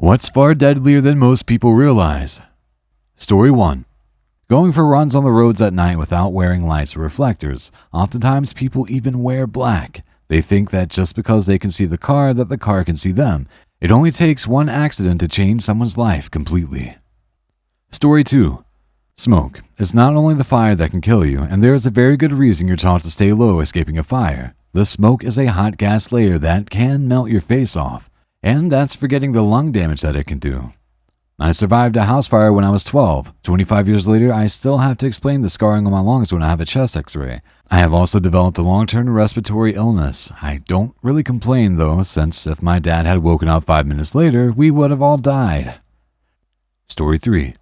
What's far deadlier than most people realize? Story 1. Going for runs on the roads at night without wearing lights or reflectors. Oftentimes people even wear black. They think that just because they can see the car, that the car can see them. It only takes one accident to change someone's life completely. Story 2. Smoke. It's not only the fire that can kill you, and there is a very good reason you're taught to stay low escaping a fire. The smoke is a hot gas layer that can melt your face off, and that's forgetting the lung damage that it can do. I survived a house fire when I was 12. 25 years later, I still have to explain the scarring on my lungs when I have a chest x-ray. I have also developed a long-term respiratory illness. I don't really complain though, since if my dad had woken up 5 minutes later, we would have all died. Story 3.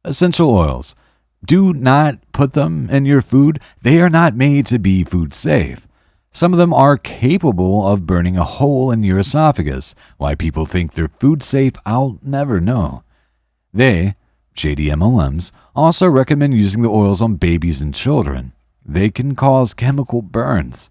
Essential oils. Do not put them in your food. They are not made to be food safe. Some of them are capable of burning a hole in your esophagus. Why people think they're food safe, I'll never know. They, shady MLMs, also recommend using the oils on babies and children. They can cause chemical burns.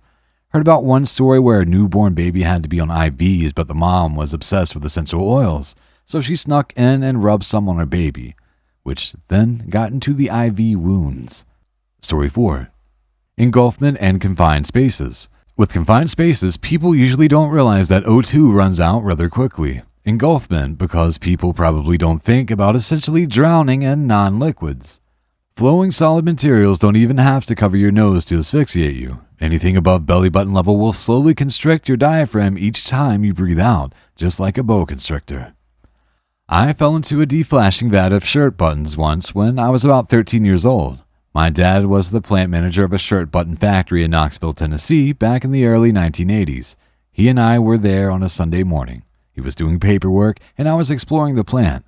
Heard about one story where a newborn baby had to be on IVs, but the mom was obsessed with essential oils, so she snuck in and rubbed some on her baby, which then got into the IV wounds. Story 4. Engulfment and confined spaces. With confined spaces, people usually don't realize that O2 runs out rather quickly. Engulfment, because people probably don't think about essentially drowning in non-liquids. Flowing solid materials don't even have to cover your nose to asphyxiate you. Anything above belly button level will slowly constrict your diaphragm each time you breathe out, just like a boa constrictor. I fell into a deflashing vat of shirt buttons once when I was about 13 years old. My dad was the plant manager of a shirt button factory in Knoxville, Tennessee back in the early 1980s. He and I were there on a Sunday morning. He was doing paperwork and I was exploring the plant.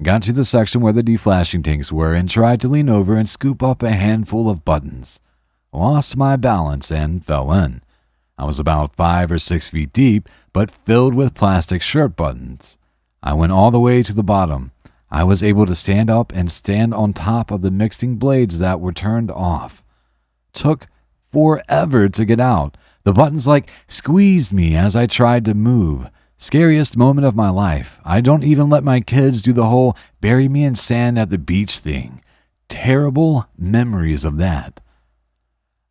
Got to the section where the deflashing tanks were and tried to lean over and scoop up a handful of buttons. Lost my balance and fell in. I was about 5 or 6 feet deep, but filled with plastic shirt buttons. I went all the way to the bottom. I was able to stand up and stand on top of the mixing blades that were turned off. Took forever to get out. The buttons squeezed me as I tried to move. Scariest moment of my life. I don't even let my kids do the whole bury me in sand at the beach thing. Terrible memories of that.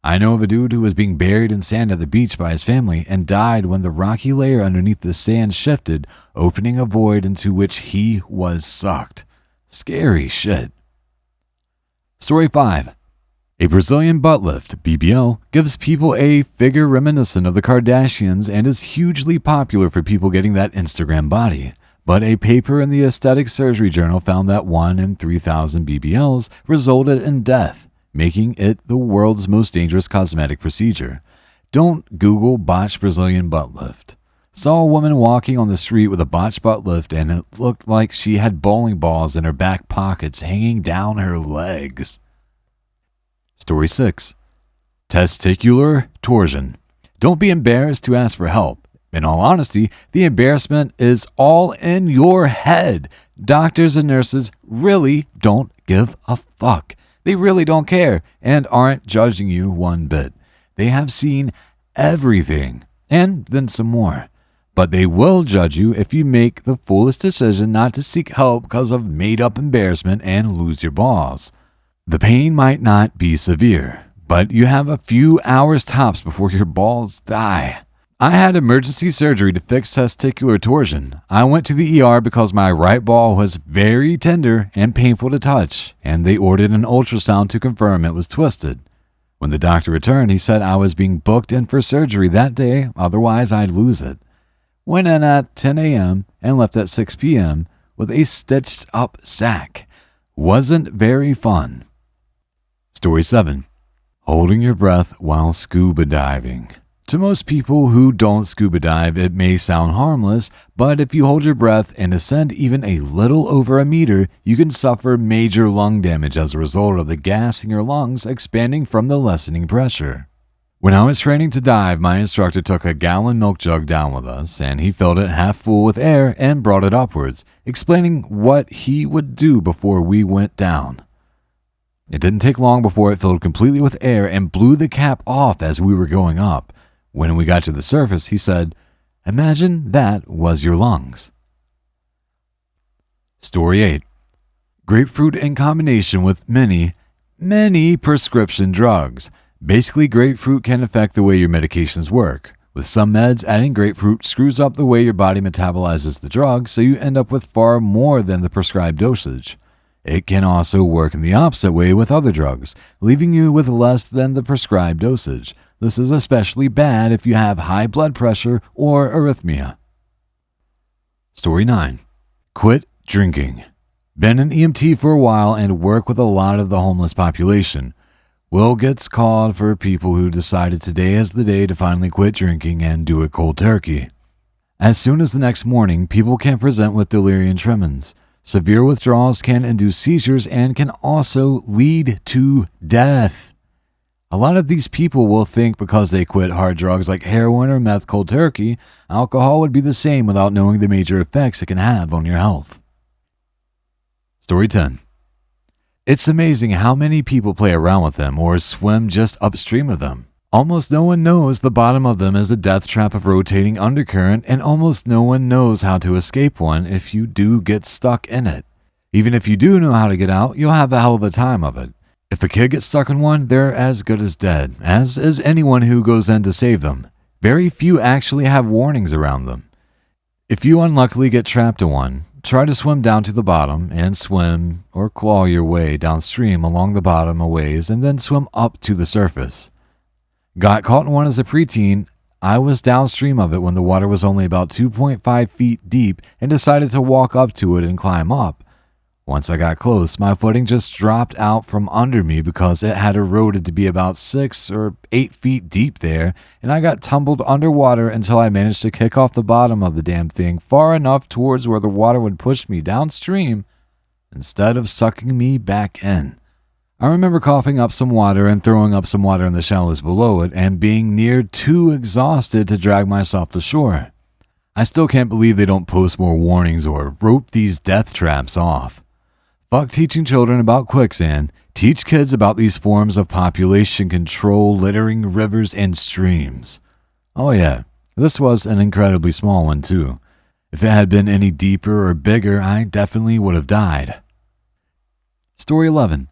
I know of a dude who was being buried in sand at the beach by his family and died when the rocky layer underneath the sand shifted, opening a void into which he was sucked. Scary shit. Story 5. A Brazilian butt lift, BBL, gives people a figure reminiscent of the Kardashians and is hugely popular for people getting that Instagram body. But a paper in the Aesthetic Surgery Journal found that 1 in 3,000 BBLs resulted in death, making it the world's most dangerous cosmetic procedure. Don't Google botched Brazilian butt lift. Saw a woman walking on the street with a botched butt lift and it looked like she had bowling balls in her back pockets hanging down her legs. Story 6. Testicular torsion. Don't be embarrassed to ask for help. In all honesty, the embarrassment is all in your head. Doctors and nurses really don't give a fuck. They really don't care and aren't judging you one bit. They have seen everything and then some more. But they will judge you if you make the foolish decision not to seek help because of made-up embarrassment and lose your balls. The pain might not be severe, but you have a few hours tops before your balls die. I had emergency surgery to fix testicular torsion. I went to the ER because my right ball was very tender and painful to touch, and they ordered an ultrasound to confirm it was twisted. When the doctor returned, he said I was being booked in for surgery that day, otherwise I'd lose it. Went in at 10 a.m. and left at 6 p.m. with a stitched up sack. Wasn't very fun. Story 7. Holding your breath while scuba diving. To most people who don't scuba dive, it may sound harmless, but if you hold your breath and ascend even a little over a meter, you can suffer major lung damage as a result of the gas in your lungs expanding from the lessening pressure. When I was training to dive, my instructor took a gallon milk jug down with us, and he filled it half full with air and brought it upwards, explaining what he would do before we went down. It didn't take long before it filled completely with air and blew the cap off as we were going up. When we got to the surface, he said, "Imagine that was your lungs." Story 8. Grapefruit in combination with many prescription drugs. Basically, grapefruit can affect the way your medications work. With some meds, adding grapefruit screws up the way your body metabolizes the drug, so you end up with far more than the prescribed dosage. It can also work in the opposite way with other drugs, leaving you with less than the prescribed dosage. This is especially bad if you have high blood pressure or arrhythmia. Story 9. Quit drinking. Been an EMT for a while and work with a lot of the homeless population. Will gets called for people who decided today is the day to finally quit drinking and do it cold turkey. As soon as the next morning, people can present with delirium tremens. Severe withdrawals can induce seizures and can also lead to death. A lot of these people will think because they quit hard drugs like heroin or meth cold turkey, alcohol would be the same without knowing the major effects it can have on your health. Story 10. It's amazing how many people play around with them or swim just upstream of them. Almost no one knows the bottom of them is a death trap of rotating undercurrent, and almost no one knows how to escape one if you do get stuck in it. Even if you do know how to get out, you'll have a hell of a time of it. If a kid gets stuck in one, they're as good as dead, as is anyone who goes in to save them. Very few actually have warnings around them. If you unluckily get trapped in one, try to swim down to the bottom and swim or claw your way downstream along the bottom a ways and then swim up to the surface. Got caught in one as a preteen. I was downstream of it when the water was only about 2.5 feet deep and decided to walk up to it and climb up. Once I got close, my footing just dropped out from under me because it had eroded to be about 6 or 8 feet deep there, and I got tumbled underwater until I managed to kick off the bottom of the damn thing far enough towards where the water would push me downstream instead of sucking me back in. I remember coughing up some water and throwing up some water in the shallows below it and being near too exhausted to drag myself to shore. I still can't believe they don't post more warnings or rope these death traps off. Fuck teaching children about quicksand. Teach kids about these forms of population control littering rivers and streams. Oh yeah, this was an incredibly small one too. If it had been any deeper or bigger, I definitely would have died. Story 11.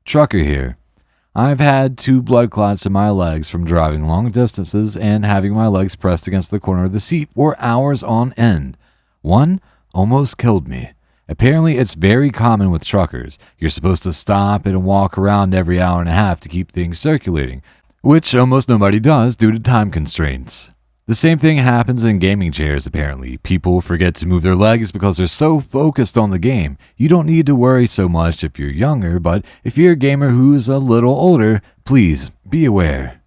Trucker here. I've had 2 blood clots in my legs from driving long distances and having my legs pressed against the corner of the seat for hours on end. One almost killed me. Apparently, it's very common with truckers. You're supposed to stop and walk around every hour and a half to keep things circulating, which almost nobody does due to time constraints. The same thing happens in gaming chairs, apparently. People forget to move their legs because they're so focused on the game. You don't need to worry so much if you're younger, but if you're a gamer who's a little older, please be aware.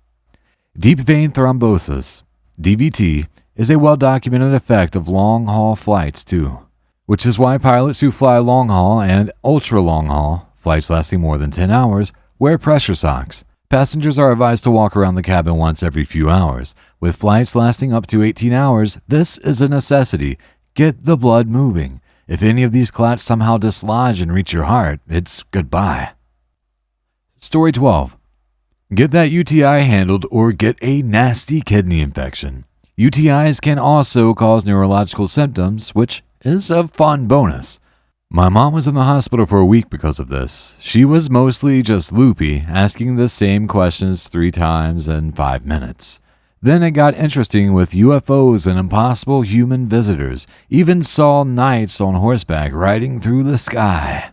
Deep vein thrombosis, DVT, is a well-documented effect of long-haul flights too, which is why pilots who fly long-haul and ultra-long-haul, flights lasting more than 10 hours, wear pressure socks. Passengers are advised to walk around the cabin once every few hours. With flights lasting up to 18 hours, this is a necessity. Get the blood moving. If any of these clots somehow dislodge and reach your heart, it's goodbye. Story 12. Get that UTI handled or get a nasty kidney infection. UTIs can also cause neurological symptoms, which is a fun bonus. My mom was in the hospital for a week because of this. She was mostly just loopy, asking the same questions 3 times in 5 minutes. Then it got interesting with UFOs and impossible human visitors. Even saw knights on horseback riding through the sky.